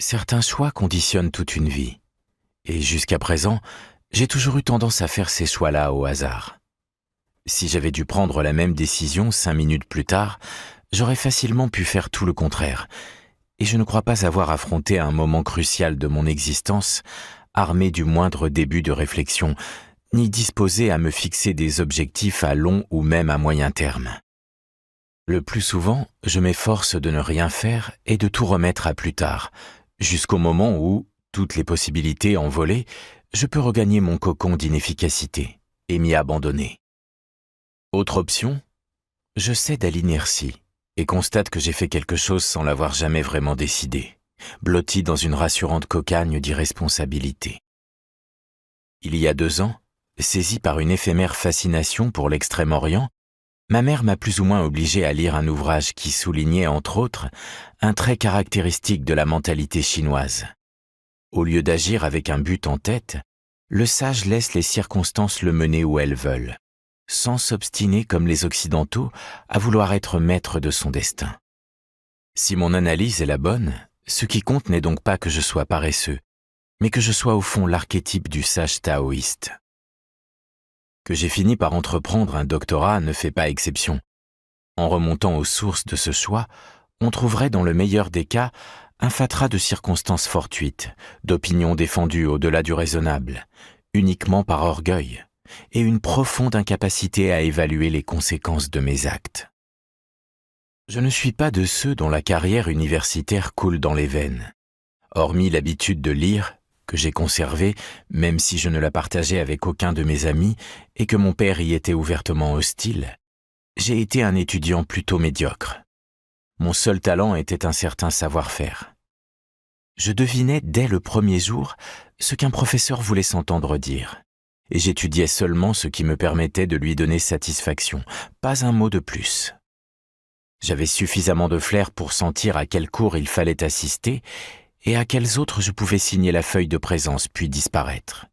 Certains choix conditionnent toute une vie. Et jusqu'à présent, j'ai toujours eu tendance à faire ces choix-là au hasard. Si j'avais dû prendre la même décision 5 minutes plus tard, j'aurais facilement pu faire tout le contraire. Et je ne crois pas avoir affronté un moment crucial de mon existence, armé du moindre début de réflexion, ni disposé à me fixer des objectifs à long ou même à moyen terme. Le plus souvent, je m'efforce de ne rien faire et de tout remettre à plus tard, jusqu'au moment où, toutes les possibilités envolées, je peux regagner mon cocon d'inefficacité et m'y abandonner. Autre option, je cède à l'inertie et constate que j'ai fait quelque chose sans l'avoir jamais vraiment décidé, blotti dans une rassurante cocagne d'irresponsabilité. Il y a 2 ans, saisi par une éphémère fascination pour l'Extrême-Orient, ma mère m'a plus ou moins obligé à lire un ouvrage qui soulignait, entre autres, un trait caractéristique de la mentalité chinoise. Au lieu d'agir avec un but en tête, le sage laisse les circonstances le mener où elles veulent, sans s'obstiner comme les Occidentaux à vouloir être maître de son destin. Si mon analyse est la bonne, ce qui compte n'est donc pas que je sois paresseux, mais que je sois au fond l'archétype du sage taoïste. Que j'ai fini par entreprendre un doctorat ne fait pas exception. En remontant aux sources de ce choix, on trouverait dans le meilleur des cas un fatras de circonstances fortuites, d'opinions défendues au-delà du raisonnable, uniquement par orgueil, et une profonde incapacité à évaluer les conséquences de mes actes. Je ne suis pas de ceux dont la carrière universitaire coule dans les veines. Hormis l'habitude de lire, que j'ai conservée, même si je ne la partageais avec aucun de mes amis et que mon père y était ouvertement hostile, j'ai été un étudiant plutôt médiocre. Mon seul talent était un certain savoir-faire. Je devinais dès le premier jour ce qu'un professeur voulait s'entendre dire, et j'étudiais seulement ce qui me permettait de lui donner satisfaction, pas un mot de plus. J'avais suffisamment de flair pour sentir à quel cours il fallait assister et à quels autres je pouvais signer la feuille de présence puis disparaître.